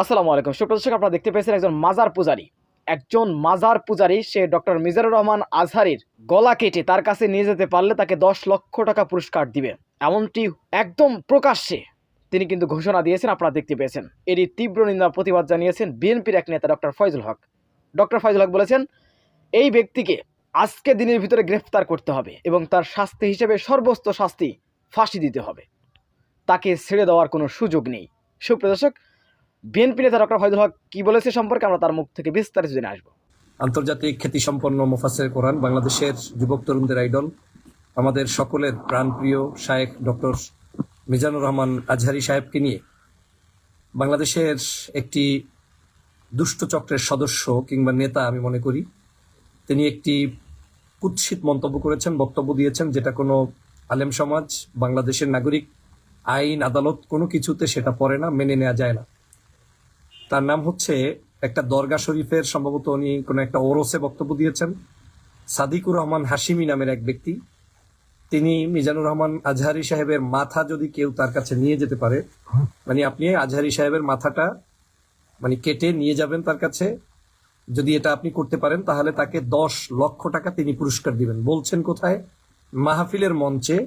আসসালামু আলাইকুম সুপ্রদর্শক, আপনারা দেখতে পেয়েছেন একজন মাজার পূজারী সে ডক্টর মিজানুর রহমান আজহারীর গলা কেটে তার কাছে নিয়ে যেতে পারলে তাকে 10 লক্ষ টাকা পুরস্কার দিবে, এমনটি একদম প্রকাশ্যে তিনি কিন্তু ঘোষণা দিয়েছেন। আপনারা দেখতে পেয়েছেন, এরই তীব্র নিন্দা প্রতিবাদ জানিয়েছেন বিএনপির এক নেতা ডক্টর ফয়জুল হক। ডক্টর ফয়জুল হক বলেছেন, এই ব্যক্তিকে আজকে দিনের ভিতরে গ্রেফতার করতে হবে এবং তার শাস্তি হিসেবে সর্বোচ্চ শাস্তি ফাঁসি দিতে হবে, তাকে ছেড়ে দেওয়ার কোনো সুযোগ নেই। সুপ্রদর্শক, বিএনপি নেতা ডক্টর ফয়জুল হক কি বলেছে সম্পর্কে আমরা তার মুখ থেকে বিস্তারিত জেনে আসবো। আন্তর্জাতিক খ্যাতিসম্পন্ন মুফাসসির কোরআন, বাংলাদেশের যুবক তরুণদের আইডল, আমাদের সকলের প্রাণপ্রিয় শায়েখ ডক্টর মিজানুর রহমান আজহারী সাহেবকে নিয়ে বাংলাদেশের একটি দুষ্ট চক্রের সদস্য কিংবা নেতা আমি মনে করি তিনি একটি কুৎসিত মন্তব্য করেছেন, বক্তব্য দিয়েছেন, যেটা কোনো আলেম সমাজ, বাংলাদেশের নাগরিক, আইন আদালত কোনো কিছুতে সেটা পড়ে না, মেনে নেওয়া যায় না। তার নাম হচ্ছে, একটা দরগা শরীফের সম্ভবত উনি কোনো একটা ওরসে বক্তব্য দিয়েছেন। সাদিকুর রহমান হাশিমি নামের এক ব্যক্তি, তিনি মিজানুর রহমান আজহারী সাহেবের মাথা যদি কেউ তার কাছে নিয়ে যেতে পারে, মানে আপনি আজহারী সাহেবের মাথাটা মানে কেটে নিয়ে যাবেন তার কাছে, যদি এটা আপনি করতে পারেন তাহলে তাকে 10 লক্ষ টাকা তিনি পুরস্কার দিবেন। বলছেন কোথায়? মাহফিলের মঞ্চে,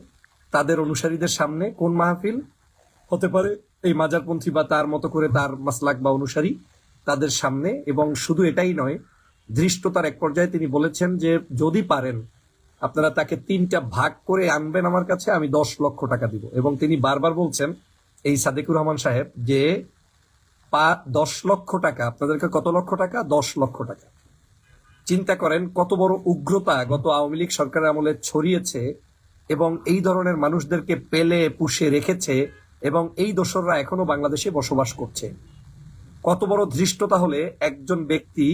তাদের অনুসারীদের সামনে। কোন মাহফিল হতে পারে? এই মাজারপন্থী বা তার মতো করে তার মাসলাক বা অনুসারী তাদের সামনে। এবং শুধু এটাই নয়, ধৃষ্টতার এক পর্যায়ে তিনি বলেছেন যে যদি পারেন আপনারা তাকে 3টা ভাগ করে আনবেন আমার কাছে, আমি 10 লক্ষ টাকা দিব। এবং তিনি বারবার বলছেন, এই সাদেকুর রহমান সাহেব, যে 10 লক্ষ টাকা, আপনাদেরকে কত লক্ষ টাকা? 10 লক্ষ টাকা। চিন্তা করেন কত বড় উগ্রতা গত আওয়ামী লীগ সরকারের আমলে ছড়িয়েছে এবং এই ধরনের মানুষদেরকে পেলে পুষে রেখেছে এবং এই দোসররা এখনো বাংলাদেশে বসবাস করছে। কত বড় ধৃষ্টতা হলে একজন ব্যক্তি,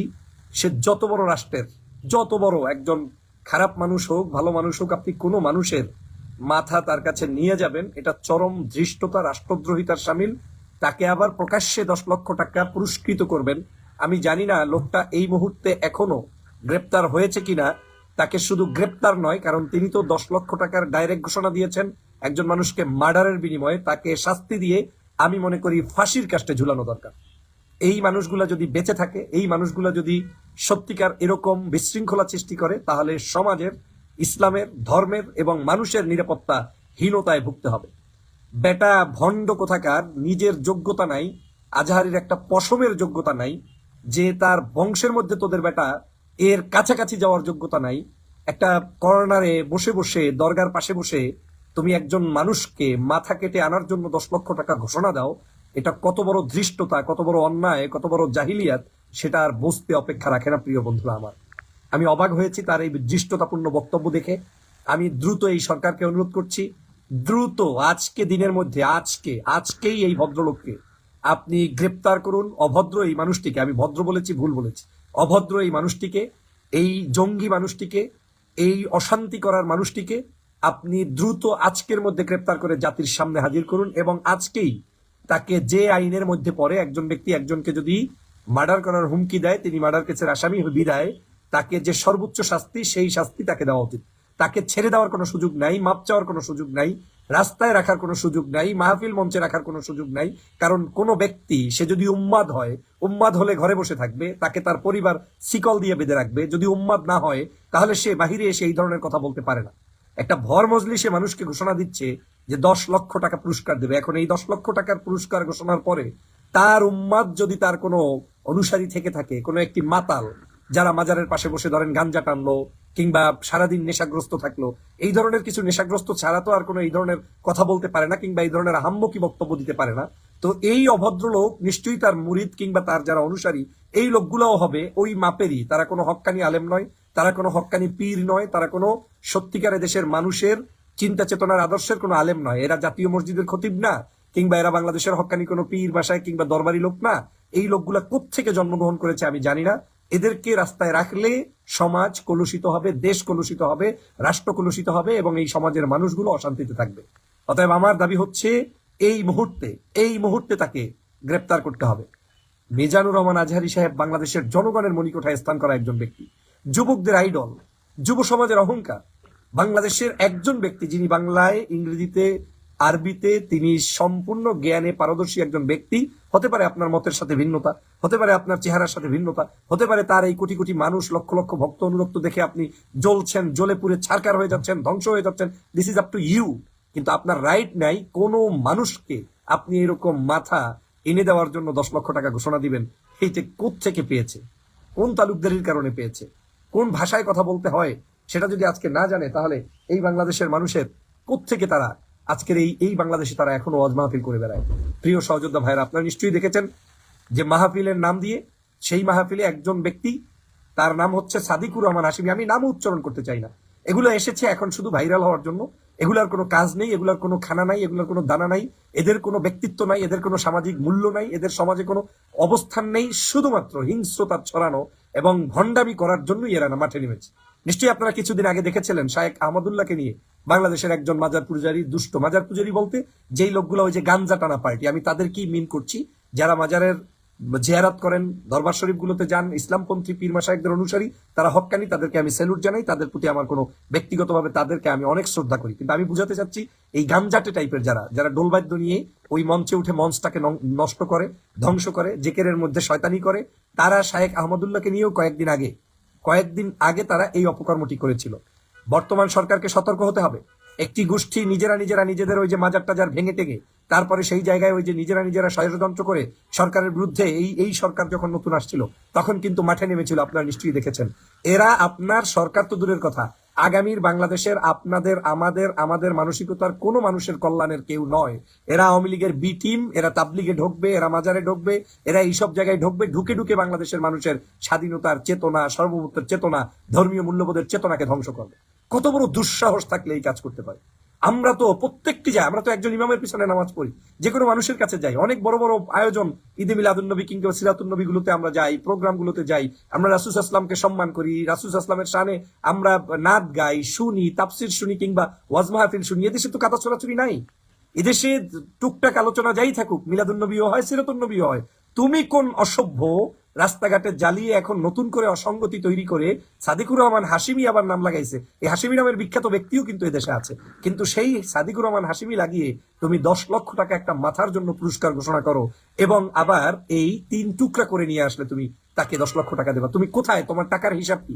সে যত বড় রাষ্ট্রের, যত বড় একজন খারাপ মানুষ হোক, ভালো মানুষ হোক, আপনি কোনো মানুষের মাথা তার কাছে নিয়ে যাবেন, এটা চরম ধৃষ্টতা, রাষ্ট্রদ্রোহিতার শামিল। তাকে আবার প্রকাশ্যে 10 লক্ষ টাকা পুরস্কৃত করবেন। আমি জানি না লোকটা এই মুহূর্তে এখনো গ্রেপ্তার হয়েছে কিনা। তাকে শুধু গ্রেপ্তার নয়, কারণ তিনি তো 10 লক্ষ টাকার ডাইরেক্ট ঘোষণা দিয়েছেন একজন মানুষকে মার্ডারের বিনিময়ে। তাকে শাস্তি দিয়ে আমি মনে করি ফাঁসির কাস্টে ঝুলানো দরকার। এই মানুষগুলা যদি বেঁচে থাকে, এই মানুষগুলা যদি সত্যিকার এরকম বিশৃঙ্খলা সৃষ্টি করে, তাহলে সমাজের, ইসলামের, ধর্মের এবং মানুষের নিরাপত্তা হীনতায় ভুগতে হবে। বেটা ভণ্ড কোথাকার, নিজের যোগ্যতা নাই, আজহারীর একটা পশমের যোগ্যতা নাই, যে তার বংশের মধ্যে তোদের বেটা এর কাছাকাছি যাওয়ার যোগ্যতা নাই। একটা কর্নারে বসে বসে, দরগার পাশে বসে তুমি একজন মানুষকে মাথা কেটে আনার জন্য 10 লক্ষ টাকা ঘোষণা দাও। এটা কত বড় ধৃষ্টতা, কত বড় অন্যায়, কত বড় জাহিলিয়াত, সেটা আর বুঝতে অপেক্ষা রাখে না। প্রিয় বন্ধুরা আমার, আমি অবাক হয়েছি তার এই ধৃষ্টতাপূর্ণ বক্তব্য দেখে। আমি দ্রুত এই সরকারকে অনুরোধ করছি, দ্রুত আজকে দিনের মধ্যে, আজকেই এই ভদ্রলোককে আপনি গ্রেপ্তার করুন। অভদ্র এই মানুষটিকে, আমি ভদ্র বলেছি, ভুল বলেছি, অভদ্র এই মানুষটিকে, এই জঙ্গি মানুষটিকে, এই অশান্তি করার মানুষটিকে আপনি দ্রুত আজকের মধ্যে গ্রেপ্তার করে জাতির সামনে হাজির করুন। এবং আজকেই তাকে, যে আইনের মধ্যে পড়ে, একজন ব্যক্তি একজনকে যদি মার্ডার করার হুমকি দেয়, তিনি মার্ডার কেসের আসামি বিদায় তাকে যে সর্বোচ্চ শাস্তি, সেই শাস্তি তাকে দেওয়া উচিত। তাকে ছেড়ে দেওয়ার কোনো সুযোগ নাই, মাপ চাওয়ার কোনো সুযোগ নাই, রাস্তায় রাখার কোনো সুযোগ নাই, মাহফিল মঞ্চে রাখার কোনো সুযোগ নাই। কারণ কোনো ব্যক্তি, সে যদি উম্মাদ হয়, উম্মাদ হলে ঘরে বসে থাকবে, তাকে তার পরিবার শিকল দিয়ে বেঁধে রাখবে। যদি উম্মাদ না হয়, তাহলে সে বাহিরে এসে এই ধরনের কথা বলতে পারে না। একটা ভর মজলিসে মানুষকে ঘোষণা দিচ্ছে যে 10 লক্ষ টাকা পুরস্কার দেবে। এখন এই 10 লক্ষ টাকার পুরস্কার ঘোষণার পরে তার উম্মাদ যদি, তার কোনো অনুসারী থেকে থাকে, কোনো একটি মাতাল যারা মাজারের পাশে বসে ধরেন গাঞ্জা টানলো কিংবা সারাদিন নেশাগ্রস্ত থাকলো, এই ধরনের কিছু নেশাগ্রস্ত ছাড়া তো আর কোনো এই ধরনের কথা বলতে পারে না কিংবা এই ধরনের আহাম্মকি বক্তব্য দিতে পারে না। তো এই অভদ্র লোক নিশ্চয়ই তার মুরিদ কিংবা তার যারা অনুসারী, এই লোকগুলোও হবে ওই মাপেরই। তারা কোনো হক্কানি আলেম নয়, তারা কোনো হক্কানি পীর নয়, তারা কোনো সত্যিকারে দেশের মানুষের চিন্তা চেতনার আদর্শের কোনো আলেম নয়। এরা জাতীয় মসজিদের খতিব না, কিংবা এরা বাংলাদেশের হক্কানি কোনো পীর বাসায় কিংবা দরবারি লোক না। এই লোকগুলা কোত্থেকে জন্মগ্রহণ করেছে আমি জানি না। এদেরকে রাস্তায় রাখলে সমাজ কলুষিত হবে, দেশ কলুষিত হবে, রাষ্ট্র কলুষিত হবে এবং এই সমাজের মানুষগুলো অশান্তিতে থাকবে। অতএব আমার দাবি হচ্ছে, এই মুহূর্তে তাকে গ্রেপ্তার করতে হবে। মিজানুর রহমান আজহারী সাহেব বাংলাদেশের জনগণের মণিকোঠায় স্থান করা একজন ব্যক্তি, যুবকদের আইডল, যুব সমাজের অহংকার। বাংলাদেশের একজন ব্যক্তি যিনি বাংলায়, ইংরেজিতে আরবিতে তিনি সম্পূর্ণ জ্ঞানে পারদর্শী একজন ব্যক্তি। হতে পারে আপনার মতের সাথে ভিন্নতা, হতে পারে আপনার চেহারার সাথে ভিন্নতা, হতে পারে তার এই কোটি কোটি মানুষ, লক্ষ লক্ষ ভক্ত অনুরক্ত দেখে আপনি জ্বলছেন, জ্বলে পুড়ে ছারকার হয়ে যাচ্ছেন, ধ্বংস হয়ে যাচ্ছেন। This is up to you. কিন্তু আপনার রাইট নাই কোনো মানুষকে আপনি এরকম মাথা এনে দেওয়ার জন্য 10 লক্ষ টাকা ঘোষণা দিবেন। এইটা কোত্থেকে পেয়েছে, কোন তালুকদারির কারণে পেয়েছে, কোন ভাষায় কথা বলতে হয় সেটা যদি আজকে না জানে, তাহলে এই বাংলাদেশের মানুষের কোত্থেকে তারা আজকের এই বাংলাদেশে তারা এখনো ওয়াজ মাহফিল করে বেড়ায়। প্রিয় সহযোদ্ধা ভাইরা, আপনারা নিশ্চয়ই দেখেছেন যে মাহফিলের নাম দিয়ে সেই মাহফিলে একজন ব্যক্তি, তার নাম হচ্ছে সাদিকুর রহমান হাশিমি, আমি নামও উচ্চারণ করতে চাই না, এগুলো এসেছে এখন শুধু ভাইরাল হওয়ার জন্য। এগুলার কোনো কাজ নেই, এগুলার কোনো খানা নাই, এগুলার কোনো দানা নাই, এদের কোনো ব্যক্তিত্ব নাই, এদের কোনো সামাজিক মূল্য নাই, এদের সমাজে কোনো অবস্থান নেই, শুধুমাত্র হিংস্রতা ছড়ানো এবং ভণ্ডামি করার জন্যই এরা মাঠে নেমেছে। নিশ্চয়ই আপনারা কিছুদিন আগে দেখেছিলেন শায়েখ আহমদুল্লাহকে নিয়ে বাংলাদেশের একজন মাজার পূজারী, দুষ্ট মাজার পূজারী বলতে যেই লোকগুলো ওই যে গাঞ্জা টানা পার্টি, আমি তাদেরকেই মিন করছি, যারা মাজারের জিয়ারাত করেন, দরবার শরীফ গুলোতে যান, ইসলামপন্থী পীর মাশায়েখদের অনুসারী, তারা হক্কানি, তাদেরকে আমি স্যালুট জানাই, তাদের প্রতি আমার কোনো ব্যক্তিগতভাবে তাদেরকে আমি অনেক শ্রদ্ধা করি। কিন্তু আমি বুঝাতে চাচ্ছি এই গামজাটে টাইপের যারা যারা ডোলবাদ্য নিয়ে ওই মঞ্চে উঠে মঞ্চটাকে নষ্ট করে, ধ্বংস করে, জেকেরের মধ্যে শয়তানি করে, তারা শায়েখ আহমদুল্লাহকে নিয়েও কয়েকদিন আগে তারা এই অপকর্মটি করেছিল। বর্তমান সরকারকে সতর্ক হতে হবে। একটি গোষ্ঠী নিজেরা নিজেদের ওই যে মাজার টাজার ভেঙে টেঙে তারপরে সেই জায়গায় ওই যে নিজেরা ষড়যন্ত্র করে সরকারের বিরুদ্ধে, এই সরকার যখন নতুন আসছিল তখন কিন্তু মাঠে নেমেছিল, আপনারা নিশ্চয়ই দেখেছেন। এরা আপনার সরকার তো দূরের কথা, আগামীর বাংলাদেশের আপনাদের আমাদের মানসিকতার কোনো মানুষের কল্যাণের কেউ নয়। এরা আওয়ামী লীগের বি টিম, এরা তাবলিগে ঢুকবে, এরা মাজারে ঢুকবে, এরা এইসব জায়গায় ঢুকবে, ঢুকে বাংলাদেশের মানুষের স্বাধীনতার চেতনা, সার্বভৌমত্বের চেতনা, ধর্মীয় মূল্যবোধের চেতনাকে ধ্বংস করবে। কত বড় দুঃসাহস থাকলে এই কাজ করতে পারে। আমরা তো প্রত্যেকটি যাই, আমরা তো একজন ইমামের পিছনে নামাজ পড়ি, যে কোনো মানুষের কাছে যাই, অনেক বড় বড় আয়োজন, ঈদে মিলাদুন্নবী কিংবা সিরাতুন্নবী গুলোতে আমরা যাই, প্রোগ্রাম গুলোতে যাই, আমরা রাসূল আসলামকে সম্মান করি, রাসূল আসলামের শানে আমরা নাত গাই, শুনি, তাফসির শুনি কিংবা ওয়াজ মাহফিল শুনি। এদেশে তো কাদা ছড়াছড়ি নাই, এদেশে টুকটাক আলোচনা যাই থাকুক, মিলাদুন্নবীও হয়, সিরাতুন্নবীও হয়। তুমি কোন অসভ্য রাস্তাঘাটে জ্বালিয়ে এখন নতুন করে অসঙ্গতি তৈরি করে সাদিকুর রহমান হাশিমি আবার নাম লাগাইছে। এই হাশিমি নামের বিখ্যাত ব্যক্তিও কিন্তু এদেশে আছে, কিন্তু সেই সাদিকুর রহমান হাশিমি লাগিয়ে তুমি 10 লক্ষ টাকা একটা মাথার জন্য পুরস্কার ঘোষণা করো এবং আবার এই 3 টুকরা করে নিয়ে আসলে তুমি তাকে 10 লক্ষ টাকা দেবা। তুমি কোথায়? তোমার টাকার হিসাব কি?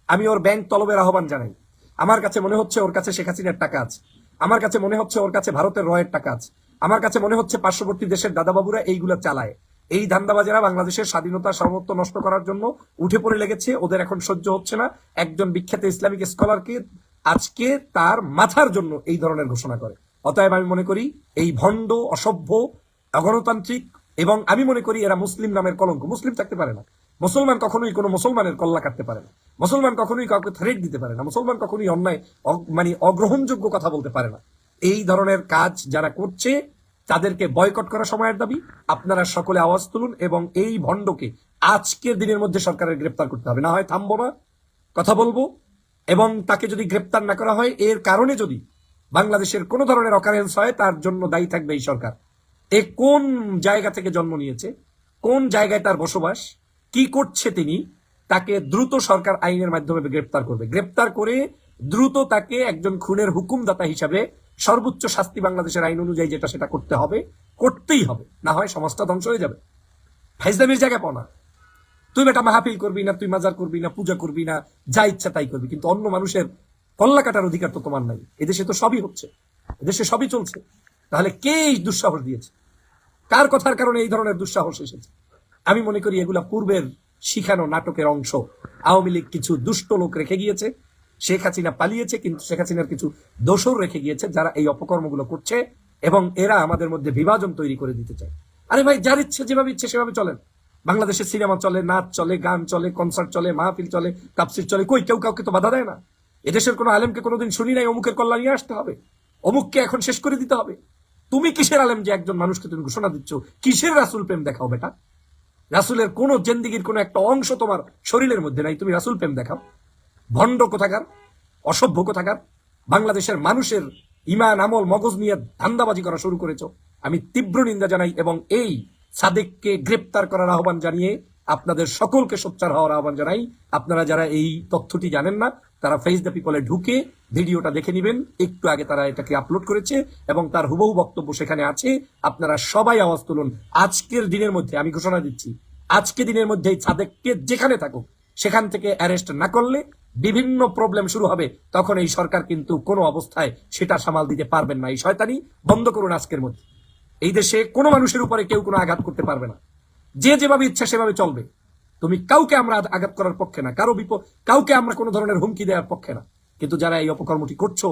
আমি ওর ব্যাংক তলবের আহ্বান জানাই। আমার কাছে মনে হচ্ছে ওর কাছে শেখ হাসিনার টাকা আছে, আমার কাছে মনে হচ্ছে ওর কাছে ভারতের রয়ের টাকা আছে, আমার কাছে মনে হচ্ছে পার্শ্ববর্তী দেশের দাদাবাবুরা এইগুলা চালায়। এই ধান্দাবাজেরা বাংলাদেশের স্বাধীনতা সার্বভৌমত্ব নষ্ট করার জন্য উঠে পড়ে লেগেছে, ওদের এখন সহ্য হচ্ছে না একজন বিখ্যাত ইসলামিক স্কলারকে আজকে তার মাথার জন্য এই ধরনের ঘোষণা করে। অতএব আমি মনে করি এই ভণ্ড, অসভ্য, অগণতান্ত্রিক, এবং আমি মনে করি এরা মুসলিম নামের কলঙ্ক। মুসলিম থাকতে পারে না, মুসলমান কখনোই কোনো মুসলমানের কল্লা কাটতে পারে না, মুসলমান কখনোই কাউকে থ্রেট দিতে পারে না, মুসলমান কখনোই অন্যায় মানে অগ্রহণযোগ্য কথা বলতে পারে না। এই ধরনের কাজ যারা করছে তাদেরকে বয়কট করা সময়ের দাবি। আপনারা সকলে আওয়াজ তুলুন এবং এই ভণ্ডকে আজকের দিনের মধ্যে সরকারের গ্রেপ্তার করতে হবে, না হয় থামবো না, কথা বলবো। এবং তাকে যদি গ্রেপ্তার না করা হয়, এর কারণে যদি বাংলাদেশের কোনো ধরনের অকারেন্স হয়, তার জন্য দায়ী থাকবে এই সরকার। এ কোন জায়গা থেকে জন্ম নিয়েছে, কোন জায়গায় তার বসবাস, কি করছে তিনি, তাকে দ্রুত সরকার আইনের মাধ্যমে গ্রেপ্তার করবে। গ্রেপ্তার করে দ্রুত তাকে একজন খুনের হুকুমদাতা হিসাবে সর্বোচ্চ শাস্তি বাংলাদেশের আইন অনুযায়ী যেটা সেটা করতে হবে, করতেই হবে, না হয় সমাজটা ধ্বংস হয়ে যাবে। ফাইজলামির জায়গা পাও না, তুই বেটা মাহফিল করবি না, তুই মাজার করবি না, পূজা করবি না, যা ইচ্ছা তাই করবি, কিন্তু অন্য মানুষের কল্লা কাটার অধিকার তো তোমার নাই। এদেশে তো সবই হচ্ছে, এদেশে সবই চলছে, তাহলে কে এই দুঃসাহস দিয়েছে? কার কথার কারণে এই ধরনের দুঃসাহস এসেছে? আমি মনে করি এগুলা পূর্বের শিখানো নাটকের অংশ। আওয়ামী লীগ কিছু দুষ্ট লোক রেখে গিয়েছে, শেখ হাসিনা পালিয়েছে, কিন্তু শেখ হাসিনার কিছু দোসর রেখে গিয়েছে যারা এই অপকর্মগুলো করছে, এবং এরা আমাদের মধ্যে বিভাজন তৈরি করে দিতে চায়। আরে ভাই, যার ইচ্ছে যেভাবে ইচ্ছে সেভাবে চলেন। বাংলাদেশে সিনেমা চলে, নাচ চলে, গান চলে, কনসার্ট চলে, মাহফিল চলে, তাফসির চলে, কই কেউ কাউকে তো বাধা দেয় না। এদেশের কোনো আলেমকে কোনোদিন শুনি নাই অমুকের কল্যাণ নিয়ে আসতে হবে, অমুককে এখন শেষ করে দিতে হবে। তুমি কিসের আলেম যে একজন মানুষকে তুমি ঘোষণা দিচ্ছ? কিসের রাসূল প্রেম দেখাও বেটা? রাসূলের কোন জিন্দেগির কোন একটা অংশ তোমার শরীরের মধ্যে নাই, তুমি রাসূল প্রেম দেখাও? ভণ্ড কোথাকার, অসভ্য কোথাকার, বাংলাদেশের মানুষের ইমান, আমল, মগজ নিয়ে ধান্দাবাজি করা শুরু করেছ। আমি তীব্র নিন্দা জানাই এবং এই সাদেককে গ্রেপ্তার করার আহ্বান জানিয়ে আপনাদের সকলকে সোচ্চার হওয়ার আহ্বান জানাই। আপনারা যারা এই তথ্যটি জানেন না, তারা ফেস দ্য পিপলে ঢুকে ভিডিওটা দেখে নেবেন। একটু আগে তারা এটাকে আপলোড করেছে এবং তার হুবহু বক্তব্য সেখানে আছে। আপনারা সবাই আওয়াজ তুলুন। আজকের দিনের মধ্যে আমি ঘোষণা দিচ্ছি, আজকে দিনের মধ্যে সাদেককে যেখানে থাকুক সেখান থেকে অ্যারেস্ট না করলে বিভিন্ন প্রবলেম শুরু হবে। তখন এই সরকার কিন্তু কোনো অবস্থায় সেটা সামাল দিতে পারবেন না। এই শয়তানি বন্ধ করুন আজকের মধ্যে। এই দেশে কোনো মানুষের উপরে কেউ কোনো আঘাত করতে পারবে না। যে যেভাবে ইচ্ছা সেভাবে চলবে। তুমি কাউকে আমরা আঘাত করার পক্ষে না, কাউকে আমরা কোনো ধরনের হুমকি দেওয়ার পক্ষে না। কিন্তু যারা এই অপকর্মটি করছো,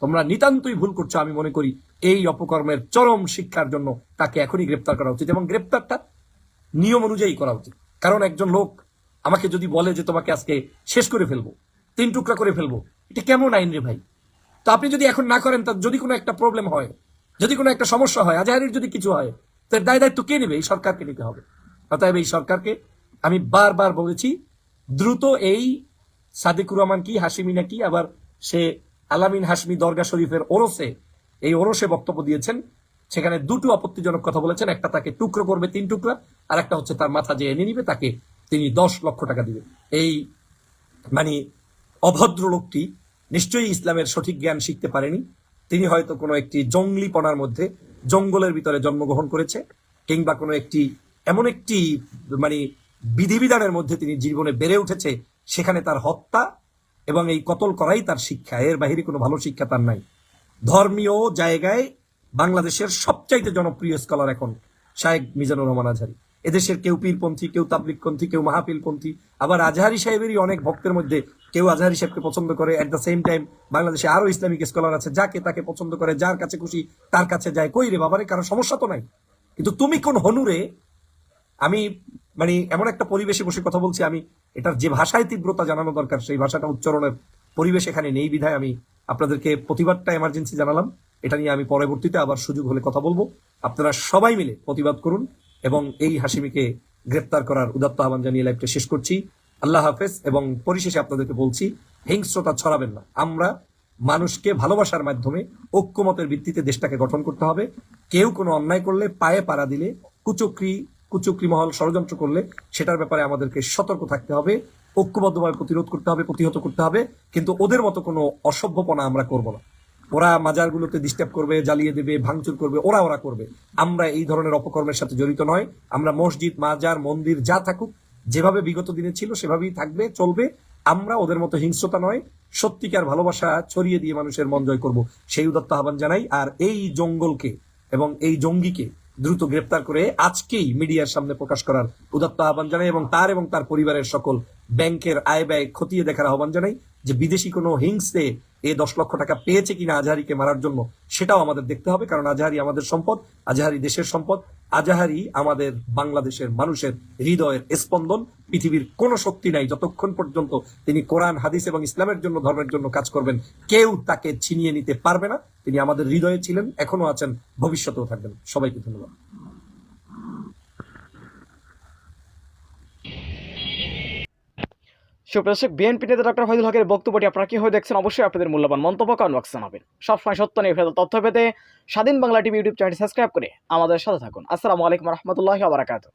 তোমরা নিতান্তই ভুল করছো। আমি মনে করি এই অপকর্মের চরম শিক্ষার জন্য তাকে এখনই গ্রেপ্তার করা উচিত এবং গ্রেপ্তারটা নিয়ম অনুযায়ী করা উচিত। কারণ একজন লোক আমাকে যদি বলে যে তোমাকে আজকে শেষ করে ফেলবো, 3 টুকরা করে ফেলবো, এটা কেমন আইন রে ভাই? তো আপনি যদি এখন না করেন, তার যদি কোনো একটা প্রবলেম হয়, যদি কোনো একটা সমস্যা হয়, আজহারির যদি কিছু হয়, তার দায়িত্ব কে নেবে? এই সরকারকে নিতে হবে। অতএব এই সরকারকে আমি বারবার বলেছি, দ্রুত এই সাদিকুর রহমান কি হাশিমি নাকি, আবার সে আলামিন হাশমি দরগা শরীফের এই ওরসে বক্তব্য দিয়েছেন। সেখানে দুটো আপত্তিজনক কথা বলেছেন। একটা তাকে টুকরো করবে 3 টুকরা, আর একটা হচ্ছে তার মাথা যে এনে নিবে তাকে তিনি 10 লক্ষ টাকা দিবেন। এই মানে অভদ্র লোকটি নিশ্চয়ই ইসলামের সঠিক জ্ঞান শিখতে পারেনি। তিনি হয়তো কোনো একটি জঙ্গলিপনার মধ্যে, জঙ্গলের ভিতরে জন্মগ্রহণ করেছে, কিংবা কোনো একটি এমন একটি মানে বিধিবিধানের মধ্যে তিনি জীবনে বেড়ে উঠেছে, সেখানে তার হত্যা এবং এই কতল করাই তার শিক্ষা। এর বাহিরে কোনো ভালো শিক্ষা তার নাই। ধর্মীয় জায়গায় বাংলাদেশের সবচাইতে জনপ্রিয় স্কলার এখন শায়েখ মিজানুর রহমান আজহারী। এদেশের কেউ পীরপন্থী, কেউ তাবলিগপন্থী, কেউ মাহফিলপন্থী, আবার আজহারী সাহেবেরই অনেক ভক্তের মধ্যে কেউ আজহারী সাহেবকে পছন্দ করে। এট দ্য সেম টাইম বাংলাদেশে আরো ইসলামিক স্কলার আছে, যাকে তাকে পছন্দ করে, যার কাছে খুশি তার কাছে যায়। কই রে বাবারে, কারো সমস্যা তো নাই। কিন্তু তুমি কোন হনুরে? আমি মানে এমন একটা পরিবেশে বসে কথা বলছি, আমি এটার যে ভাষায় তীব্রতা জানানো দরকার সেই ভাষাটা উচ্চারণের পরিবেশ এখানে নেই বিধায় আমি আপনাদেরকে প্রতিবাদটা এমার্জেন্সি জানালাম। এটা নিয়ে আমি পরবর্তীতে আবার সুযোগ হলে কথা বলবো। আপনারা সবাই মিলে প্রতিবাদ করুন এবং এই হাশিমিকে গ্রেপ্তার করার উদাত্ত আহ্বান জানিয়ে লাইভটা শেষ করছি। আল্লাহ হাফেজ। এবং পরিশেষে আপনাদেরকে বলছি, হিংস্রতা ছড়াবেন না। আমরা মানুষকে ভালোবাসার মাধ্যমে ঐক্যমতের ভিত্তিতে দেশটাকে গঠন করতে হবে। কেউ কোনো অন্যায় করলে, পায়ে পাড়া দিলে, কুচক্রি মহল ষড়যন্ত্র করলে সেটার ব্যাপারে আমাদেরকে সতর্ক থাকতে হবে, ঐক্যবদ্ধভাবে প্রতিরোধ করতে হবে, প্রতিহত করতে হবে। কিন্তু ওদের মতো কোনো অসভ্যপনা আমরা করব না। ওরা মাজারগুলোতে ডিস্টার্ব করবে, জ্বালিয়ে দেবে, ভাঙচুর করবে, ওরা করবে। আমরা এই ধরনের অপকর্মের সাথে জড়িত নয়। আমরা মসজিদ, মাজার, মন্দির যা থাকুক, যেভাবে বিগত দিনে ছিল সেভাবেই থাকবে, চলবে। আমরা ওদের মতো হিংস্রতা নয়, সত্যিকার ভালোবাসা ছড়িয়ে দিয়ে মানুষের মন জয় করব, সেই উদাত্ত আহ্বান জানাই। আর এই জঙ্গলকে এবং এই জঙ্গিকে দ্রুত গ্রেপ্তার করে আজকেই মিডিয়ার সামনে প্রকাশ করার উদাত্ত আহ্বান জানাই এবং তার পরিবারের সকল ব্যাংকের আয় ব্যয় খতিয়ে দেখার আহ্বান জানাই। যে বিদেশি কোনো হিংসে এই 10 লক্ষ টাকা পেয়েছে কিনা আজহারিকে মারার জন্য, সেটাও আমাদের দেখতে হবে। কারণ আজহারি আমাদের সম্পদ, আজহারি দেশের সম্পদ, আজহারি আমাদের বাংলাদেশের মানুষের হৃদয়ের স্পন্দন। পৃথিবীর কোনো শক্তি নাই যতক্ষণ পর্যন্ত তিনি কোরআন, হাদিস এবং ইসলামের জন্য, ধর্মের জন্য কাজ করবেন, কেউ তাকে ছিনিয়ে নিতে পারবে না। তিনি আমাদের হৃদয়ে ছিলেন, এখনো আছেন, ভবিষ্যতেও থাকবেন। সবাইকে ধন্যবাদ। সুপ্রদর্শক, বিএনপি নেতা ডক্টর ফয়জুল হকের বক্তব্যটি আপনারা কিভাবে দেখছেন? অবশ্যই আপনাদের মূল্যবান মন্তব্য কমেন্ট বক্সে জানাবেন। সবসময় সত্য নির্ভেজাল তথ্য পেতে স্বাধীন বাংলা টিভি ইউটিউব চ্যানেলটি সাবস্ক্রাইব করে আমাদের সাথে থাকুন। আসসালামু আলাইকুম রহমতুল্লাহি ওয়া বারাকাতুহু।